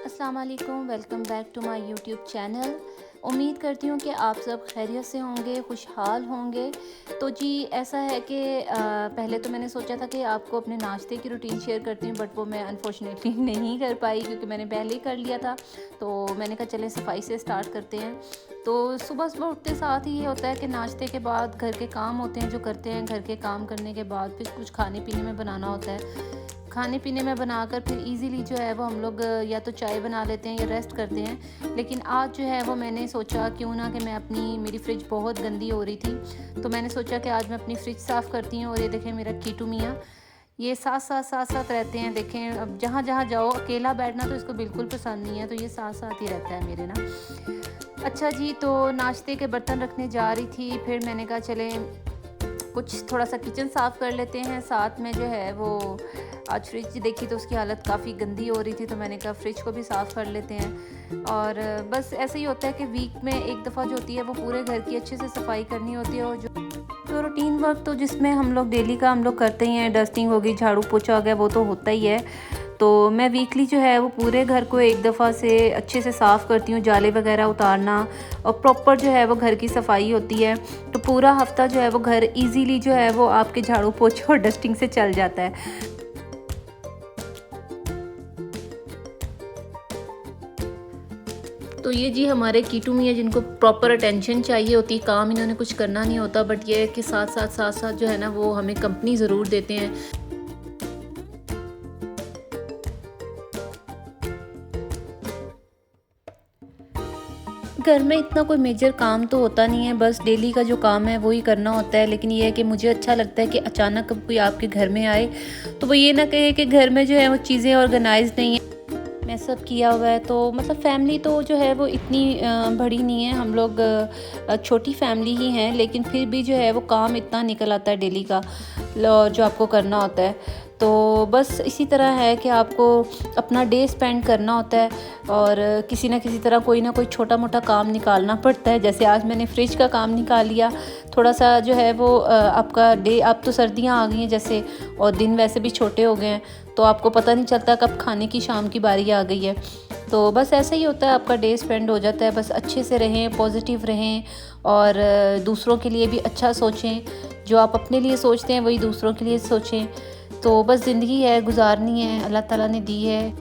अस्सलाम वालेकुम, welcome back to my YouTube channel. उम्मीद करती हूँ कि आप सब खैरियत से होंगे, खुशहाल होंगे। तो जी ऐसा है कि पहले तो मैंने सोचा था कि आपको अपने नाश्ते की रूटीन शेयर करती हूँ, बट वो मैं अनफॉर्चुनेटली नहीं कर पाई क्योंकि मैंने पहले ही कर लिया था। तो मैंने कहा चलें सफाई से स्टार्ट करते हैं। तो सुबह सुबह उठते साथ ही ये होता है कि नाश्ते के बाद घर के काम होते हैं जो करते हैं, घर के काम करने के बाद फिर कुछ खाने पीने में बनाना होता है। खाने पीने में बनाकर फिर इजीली जो है वो हम लोग या तो चाय बना लेते हैं या रेस्ट करते हैं। लेकिन आज जो है वो मैंने सोचा क्यों ना कि मेरी फ्रिज बहुत गंदी हो रही थी, तो मैंने सोचा कि आज मैं अपनी फ्रिज साफ़ करती हूँ। और ये देखें मेरा कीटू मियाँ, ये साथ साथ रहते हैं। देखें अब जहाँ जहाँ जाओ, अकेला बैठना तो इसको बिल्कुल पसंद नहीं है, तो ये साथ साथ ही रहता है मेरे ना। अच्छा जी, तो नाश्ते के बर्तन रखने जा रही थी, फिर मैंने कहा चले कुछ थोड़ा सा किचन साफ़ कर लेते हैं। साथ में जो है वो आज फ्रिज देखी तो उसकी हालत काफ़ी गंदी हो रही थी, तो मैंने कहा फ्रिज को भी साफ़ कर लेते हैं। और बस ऐसे ही होता है कि वीक में एक दफ़ा जो होती है वो पूरे घर की अच्छे से सफाई करनी होती है। और जो रूटीन वर्क तो जिसमें हम लोग डेली का हम लोग करते ही हैं, डस्टिंग होगी, झाड़ू पोछा हो गया, वो तो होता ही है। तो मैं वीकली जो है वो पूरे घर को एक दफ़ा से अच्छे से साफ़ करती हूँ, जाले वगैरह उतारना और प्रॉपर जो है वो घर की सफाई होती है। तो पूरा हफ्ता जो है वो घर इजीली जो है वो आपके झाड़ू पोछे और डस्टिंग से चल जाता है। तो ये जी हमारे कीटू मियाँ, जिनको प्रॉपर अटेंशन चाहिए होती है, काम इन्होंने कुछ करना नहीं होता, बट ये है कि साथ साथ जो है ना वो हमें कंपनी ज़रूर देते हैं। घर में इतना कोई मेजर काम तो होता नहीं है, बस डेली का जो काम है वही करना होता है। लेकिन ये है कि मुझे अच्छा लगता है कि अचानक कोई आपके घर में आए तो वो ये ना कहे कि घर में जो है वो चीज़ें ऑर्गेनाइज नहीं है, मैं सब किया हुआ है। तो मतलब फैमिली तो जो है वो इतनी बड़ी नहीं है, हम लोग छोटी फैमिली ही हैं, लेकिन फिर भी जो है वो काम इतना निकल आता है डेली का जो आपको करना होता है। तो बस इसी तरह है कि आपको अपना डे स्पेंड करना होता है और किसी ना किसी तरह कोई ना कोई छोटा मोटा काम निकालना पड़ता है। जैसे आज मैंने फ्रिज का काम निकाल लिया, थोड़ा सा जो है वो आपका डे, अब तो सर्दियाँ आ गई हैं जैसे, और दिन वैसे भी छोटे हो गए हैं, तो आपको पता नहीं चलता कब खाने की शाम की बारी आ गई है। तो बस ऐसा ही होता है, आपका डे स्पेंड हो जाता है। बस अच्छे से रहें, पॉजिटिव रहें और दूसरों के लिए भी अच्छा सोचें। जो आप अपने लिए सोचते हैं वही दूसरों के लिए सोचें। तो बस ज़िंदगी है, गुजारनी है, अल्लाह ताला ने दी है।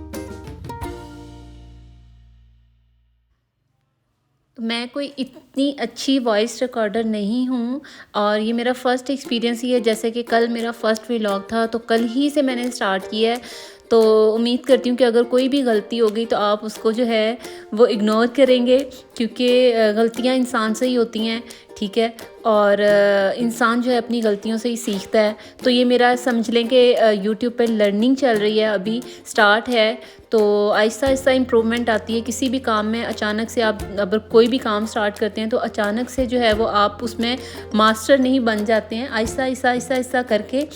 तो मैं कोई इतनी अच्छी वॉइस रिकॉर्डर नहीं हूँ और ये मेरा फ़र्स्ट एक्सपीरियंस ही है। जैसे कि कल मेरा फ़र्स्ट व्लॉग था, तो कल ही से मैंने स्टार्ट किया है। तो उम्मीद करती हूँ कि अगर कोई भी गलती हो गई तो आप उसको जो है वो इग्नोर करेंगे, क्योंकि गलतियाँ इंसान से ही होती हैं, ठीक है। और इंसान जो है अपनी गलतियों से ही सीखता है। तो ये मेरा समझ लें कि यूट्यूब पे लर्निंग चल रही है, अभी स्टार्ट है। तो आहिस्ता आहिस्ता इम्प्रूवमेंट आती है किसी भी काम में। अचानक से आप अगर कोई भी काम स्टार्ट करते हैं तो अचानक से जो है वो आप उसमें मास्टर नहीं बन जाते हैं। आहिस्ता आहिस्ता आहिस्ता आहिस्ता करके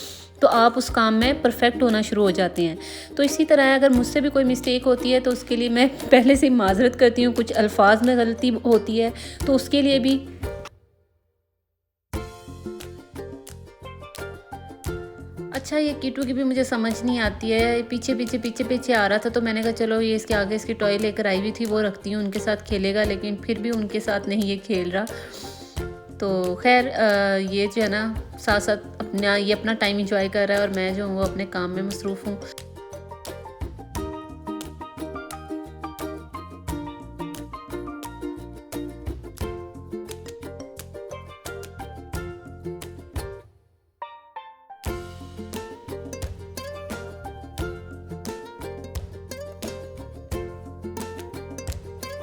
तो आप उस काम में परफेक्ट होना शुरू हो जाते हैं। तो इसी तरह अगर मुझसे भी कोई मिस्टेक होती है तो उसके लिए मैं पहले से ही माजरत करती हूँ। कुछ अल्फाज में गलती होती है तो उसके लिए भी। अच्छा, ये कीटू की भी मुझे समझ नहीं आती है, पीछे आ रहा था, तो मैंने कहा चलो ये इसके आगे इसकी टॉय लेकर आई हुई थी वो रखती हूँ, उनके साथ खेलेगा। लेकिन फिर भी उनके साथ नहीं ये खेल रहा। तो खैर ये जो है ना साथ साथ अपना टाइम इंजॉय कर रहा है और मैं जो हूँ वो अपने काम में मसरूफ़ हूँ।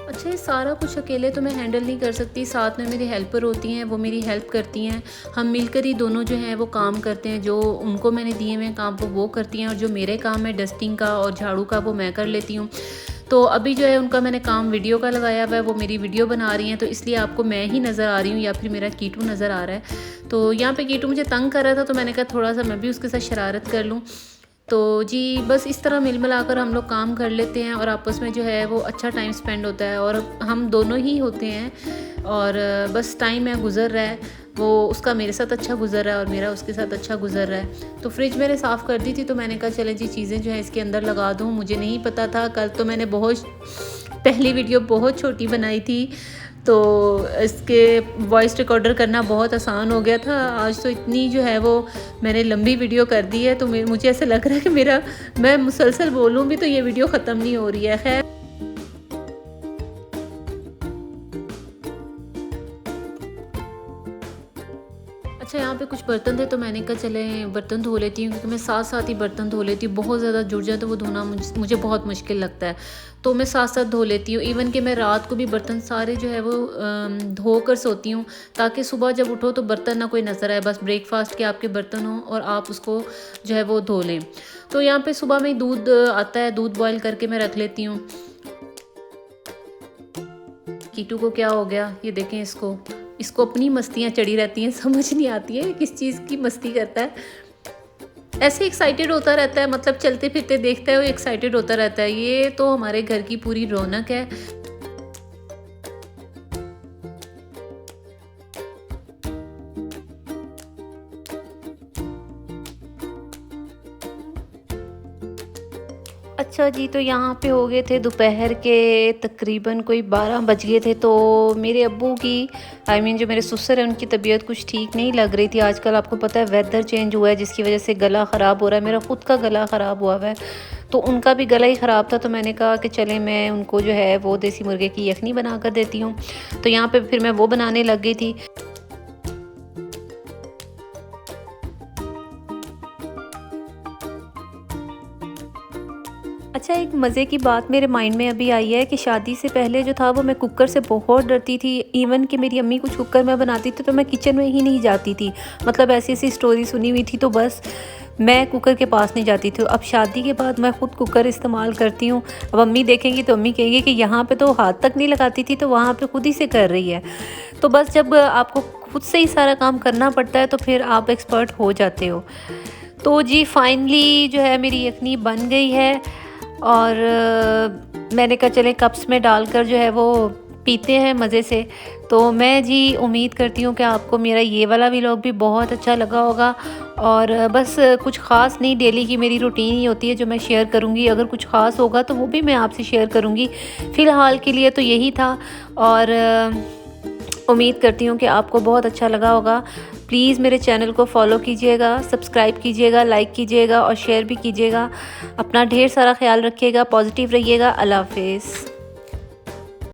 अच्छा, ये सारा कुछ अकेले तो मैं हैंडल नहीं कर सकती, साथ में मेरी हेल्पर होती हैं, वो मेरी हेल्प करती हैं। हम मिलकर ही दोनों जो हैं वो काम करते हैं। जो उनको मैंने दिए हुए काम वो करती हैं, और जो मेरे काम है डस्टिंग का और झाड़ू का वो मैं कर लेती हूँ। तो अभी जो है उनका मैंने काम वीडियो का लगाया हुआ है, वो मेरी वीडियो बना रही हैं, तो इसलिए आपको मैं ही नज़र आ रही हूँ या फिर मेरा कीटू नज़र आ रहा है। तो यहाँ पे कीटू मुझे तंग कर रहा था, तो मैंने कहा थोड़ा सा मैं भी उसके साथ शरारत कर लूँ। तो जी बस इस तरह मिल मिलाकर हम लोग काम कर लेते हैं और आपस में जो है वो अच्छा टाइम स्पेंड होता है, और हम दोनों ही होते हैं और बस टाइम है गुज़र रहा है। वो उसका मेरे साथ अच्छा गुजर रहा है और मेरा उसके साथ अच्छा गुजर रहा है। तो फ्रिज मैंने साफ़ कर दी थी, तो मैंने कहा चलें जी चीज़ें जो है इसके अंदर लगा दूँ। मुझे नहीं पता था, कल तो मैंने पहली वीडियो बहुत छोटी बनाई थी, तो इसके वॉइस रिकॉर्डर करना बहुत आसान हो गया था। आज तो इतनी जो है वो मैंने लंबी वीडियो कर दी है, तो मुझे ऐसा लग रहा है कि मैं मुसलसल बोलूँ भी तो ये वीडियो ख़त्म नहीं हो रही है। खैर, अच्छा यहाँ पे कुछ बर्तन थे, तो मैंने कहा चले बर्तन धो लेती हूँ, क्योंकि मैं साथ साथ ही बर्तन धो लेती हूँ। बहुत ज़्यादा जुड़ जाए तो वो धोना मुझे बहुत मुश्किल लगता है, तो मैं साथ साथ धो लेती हूँ। इवन कि मैं रात को भी बर्तन सारे जो है वो धो कर सोती हूँ, ताकि सुबह जब उठो तो बर्तन ना कोई नज़र आए, बस ब्रेकफास्ट के आपके बर्तन हों और आप उसको जो है वो धो लें। तो यहाँ पर सुबह में दूध आता है, दूध बॉयल करके मैं रख लेती हूँ। कीटू को क्या हो गया, ये देखें, इसको अपनी मस्तियाँ चढ़ी रहती हैं, समझ नहीं आती है किस चीज़ की मस्ती करता है। ऐसे एक्साइटेड होता रहता है, मतलब चलते फिरते देखता है वो एक्साइटेड होता रहता है। ये तो हमारे घर की पूरी रौनक है। अच्छा जी, तो यहाँ पे हो गए थे दोपहर के तकरीबन कोई 12 बज गए थे। तो मेरे अब्बू की जो मेरे ससुर हैं, उनकी तबीयत कुछ ठीक नहीं लग रही थी। आजकल आपको पता है वेदर चेंज हुआ है, जिसकी वजह से गला ख़राब हो रहा है। मेरा ख़ुद का गला ख़राब हुआ है, तो उनका भी गला ही ख़राब था। तो मैंने कहा कि चले मैं उनको जो है वो देसी मुर्गे की यखनी बना कर देती हूँ। तो यहाँ पर फिर मैं वो बनाने लग गई थी। अच्छा, एक मज़े की बात मेरे माइंड में अभी आई है कि शादी से पहले जो था वो मैं कुकर से बहुत डरती थी। इवन कि मेरी अम्मी कुछ कुकर में बनाती थी तो मैं किचन में ही नहीं जाती थी। मतलब ऐसी ऐसी स्टोरी सुनी हुई थी, तो बस मैं कुकर के पास नहीं जाती थी। अब शादी के बाद मैं ख़ुद कुकर इस्तेमाल करती हूँ। अब अम्मी देखेंगी तो अम्मी कहेंगी कि यहाँ पे तो हाथ तक नहीं लगाती थी, तो वहाँ पे खुद ही से कर रही है। तो बस जब आपको खुद से ही सारा काम करना पड़ता है तो फिर आप एक्सपर्ट हो जाते हो। तो जी फाइनली जो है मेरी यखनी बन गई है, और मैंने कहा चले कप्स में डालकर जो है वो पीते हैं मज़े से। तो मैं जी उम्मीद करती हूँ कि आपको मेरा ये वाला व्लॉग भी बहुत अच्छा लगा होगा। और बस कुछ ख़ास नहीं, डेली की मेरी रूटीन ही होती है जो मैं शेयर करूँगी। अगर कुछ ख़ास होगा तो वो भी मैं आपसे शेयर करूँगी। फ़िलहाल के लिए तो यही था, और उम्मीद करती हूँ कि आपको बहुत अच्छा लगा होगा। प्लीज़ मेरे चैनल को फॉलो कीजिएगा, सब्सक्राइब कीजिएगा, लाइक कीजिएगा और शेयर भी कीजिएगा। अपना ढेर सारा ख्याल रखिएगा, पॉजिटिव रहिएगा। अल्लाह हाफ़िज़।